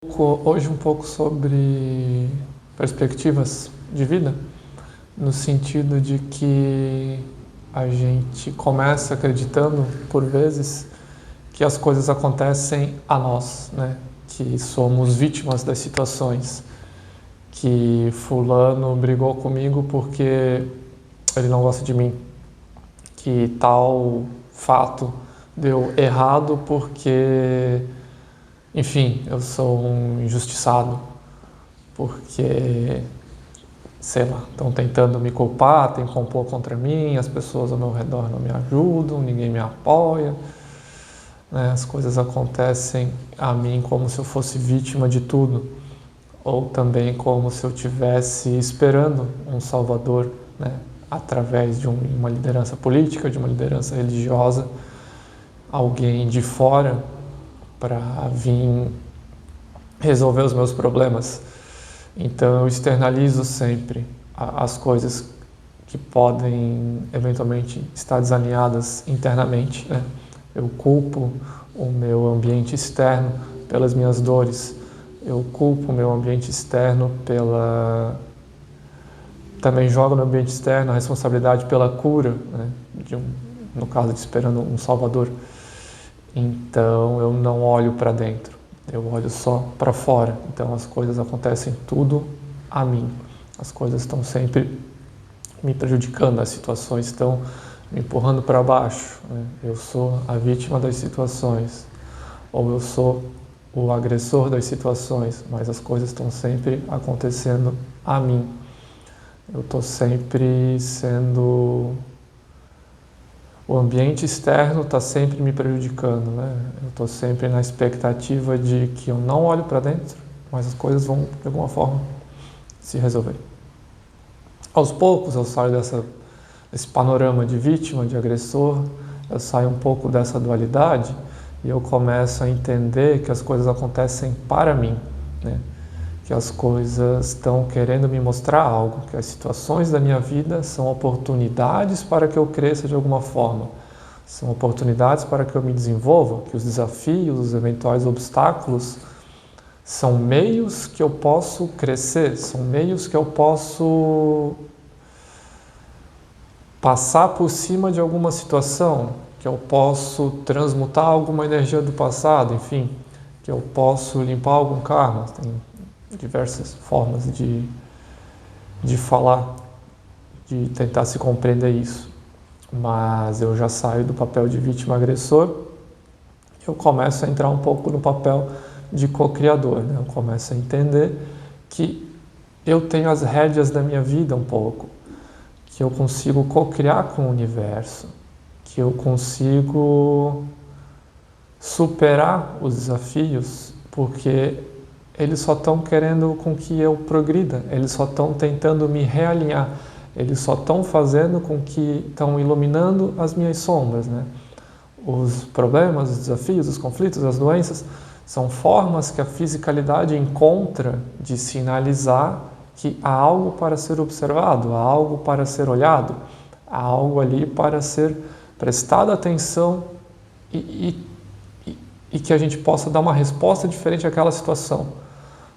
Hoje um pouco sobre perspectivas de vida, no sentido de que a gente começa acreditando, por vezes, que as coisas acontecem a nós, né? Que somos vítimas das situações, que fulano brigou comigo porque ele não gosta de mim, que tal fato deu errado porque, enfim, eu sou um injustiçado, porque, sei lá, estão tentando me culpar, tem complô contra mim, as pessoas ao meu redor não me ajudam, ninguém me apoia, né? As coisas acontecem a mim como se eu fosse vítima de tudo, ou também como se eu estivesse esperando um salvador, né? Através de uma liderança política, de uma liderança religiosa, alguém de fora para vir resolver os meus problemas. Então eu externalizo sempre as coisas que podem eventualmente estar desalinhadas internamente, né? Eu culpo o meu ambiente externo pelas minhas dores. Eu culpo o meu ambiente externo também jogo no ambiente externo a responsabilidade pela cura, né? No caso de esperando um salvador. Então eu não olho para dentro, eu olho só para fora. Então as coisas acontecem tudo a mim. As coisas estão sempre me prejudicando, as situações estão me empurrando para baixo, né? Eu sou a vítima das situações, ou eu sou o agressor das situações, mas as coisas estão sempre acontecendo a mim. Eu estou sempre sendo... O ambiente externo está sempre me prejudicando, né? Eu estou sempre na expectativa de que eu não olho para dentro, mas as coisas vão, de alguma forma, se resolver. Aos poucos eu saio desse panorama de vítima, de agressor, eu saio um pouco dessa dualidade e eu começo a entender que as coisas acontecem para mim, né? Que as coisas estão querendo me mostrar algo, que as situações da minha vida são oportunidades para que eu cresça de alguma forma, são oportunidades para que eu me desenvolva, que os desafios, os eventuais obstáculos são meios que eu posso crescer, são meios que eu posso passar por cima de alguma situação, que eu posso transmutar alguma energia do passado, enfim, que eu posso limpar algum karma. Tem diversas formas de falar, de tentar se compreender isso. Mas eu já saio do papel de vítima-agressor, eu começo a entrar um pouco no papel de co-criador, né? Eu começo a entender que eu tenho as rédeas da minha vida um pouco, que eu consigo co-criar com o universo, que eu consigo superar os desafios, porque eles só estão querendo com que eu progrida, eles só estão tentando me realinhar, eles só estão fazendo com que estão iluminando as minhas sombras, né? Os problemas, os desafios, os conflitos, as doenças são formas que a fisicalidade encontra de sinalizar que há algo para ser observado, há algo para ser olhado, há algo ali para ser prestado atenção e que a gente possa dar uma resposta diferente àquela situação,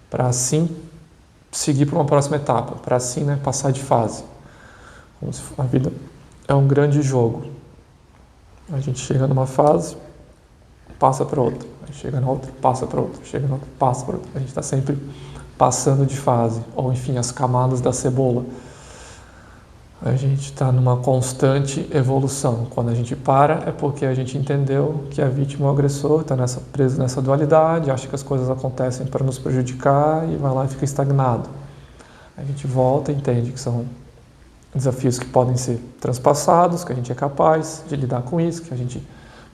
para assim seguir para uma próxima etapa, para assim, né, passar de fase. Como se a vida é um grande jogo. A gente chega numa fase, passa para outra, aí chega na outra, passa para outra, chega na outra, passa para outra. A gente está sempre passando de fase, ou enfim, as camadas da cebola. A gente está numa constante evolução. Quando a gente para, é porque a gente entendeu que a vítima ou o agressor está preso nessa dualidade, acha que as coisas acontecem para nos prejudicar e vai lá e fica estagnado. A gente volta e entende que são desafios que podem ser transpassados, que a gente é capaz de lidar com isso, que a gente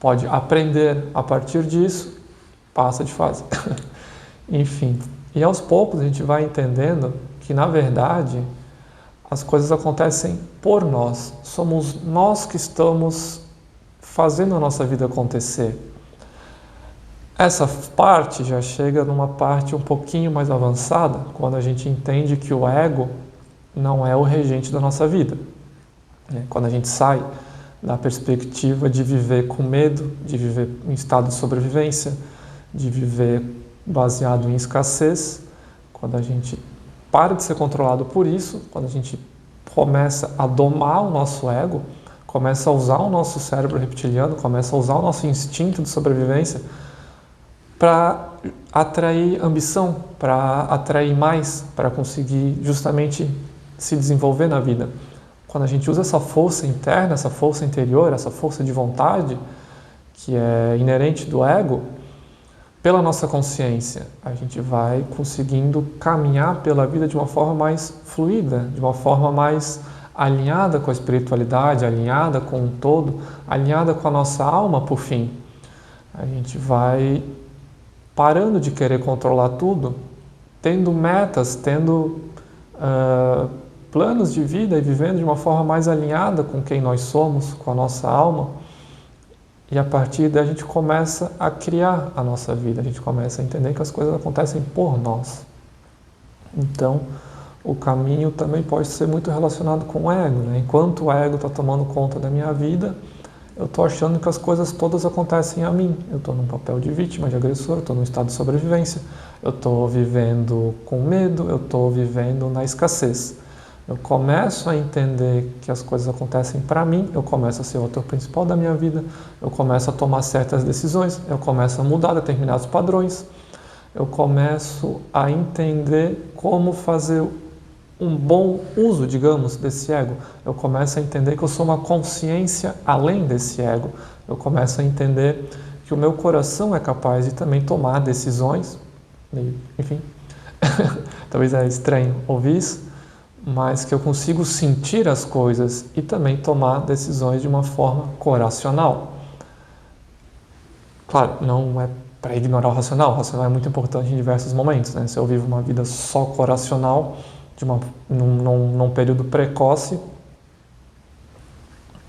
pode aprender a partir disso, passa de fase. Enfim, e aos poucos a gente vai entendendo que, na verdade, as coisas acontecem por nós. Somos nós que estamos fazendo a nossa vida acontecer. Essa parte já chega numa parte um pouquinho mais avançada, quando a gente entende que o ego não é o regente da nossa vida. Quando a gente sai da perspectiva de viver com medo, de viver em estado de sobrevivência, de viver baseado em escassez, quando a gente para de ser controlado por isso, quando a gente começa a domar o nosso ego, começa a usar o nosso cérebro reptiliano, começa a usar o nosso instinto de sobrevivência para atrair ambição, para atrair mais, para conseguir justamente se desenvolver na vida. Quando a gente usa essa força interna, essa força interior, essa força de vontade, que é inerente do ego, pela nossa consciência, a gente vai conseguindo caminhar pela vida de uma forma mais fluida, de uma forma mais alinhada com a espiritualidade, alinhada com o todo, alinhada com a nossa alma, por fim. A gente vai parando de querer controlar tudo, tendo metas, tendo planos de vida e vivendo de uma forma mais alinhada com quem nós somos, com a nossa alma. E a partir daí a gente começa a criar a nossa vida, a gente começa a entender que as coisas acontecem por nós. Então, o caminho também pode ser muito relacionado com o ego, né? Enquanto o ego está tomando conta da minha vida, eu estou achando que as coisas todas acontecem a mim. Eu estou num papel de vítima, de agressor, eu estou num estado de sobrevivência, eu estou vivendo com medo, eu estou vivendo na escassez. Eu começo a entender que as coisas acontecem para mim, eu começo a ser o ator principal da minha vida, eu começo a tomar certas decisões, eu começo a mudar determinados padrões, eu começo a entender como fazer um bom uso, digamos, desse ego. Eu começo a entender que eu sou uma consciência além desse ego. Eu começo a entender que o meu coração é capaz de também tomar decisões, enfim, talvez é estranho ouvir isso, mas que eu consigo sentir as coisas e também tomar decisões de uma forma coracional. Claro, não é para ignorar o racional é muito importante em diversos momentos, né? Se eu vivo uma vida só coracional, num período precoce,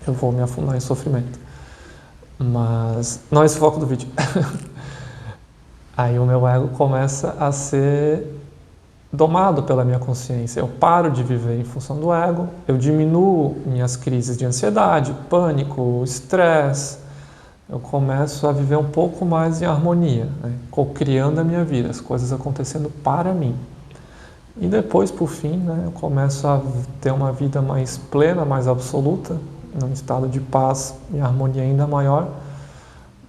eu vou me afundar em sofrimento. Mas não é esse o foco do vídeo. Aí o meu ego começa a ser domado pela minha consciência. Eu paro de viver em função do ego, eu diminuo minhas crises de ansiedade, pânico, estresse. Eu começo a viver um pouco mais em harmonia, né? Co-criando a minha vida, as coisas acontecendo para mim. E depois, por fim, né, eu começo a ter uma vida mais plena, mais absoluta, num estado de paz e harmonia ainda maior,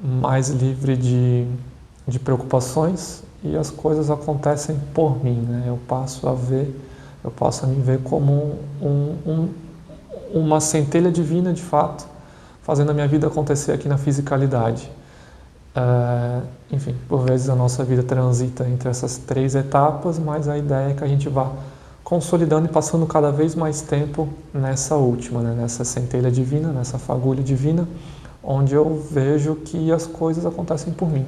mais livre de preocupações, e as coisas acontecem por mim, né? Eu passo a me ver como uma centelha divina, de fato, fazendo a minha vida acontecer aqui na fisicalidade. Enfim, por vezes a nossa vida transita entre essas 3 etapas, mas a ideia é que a gente vá consolidando e passando cada vez mais tempo nessa última, né? Nessa centelha divina, nessa fagulha divina, onde eu vejo que as coisas acontecem por mim.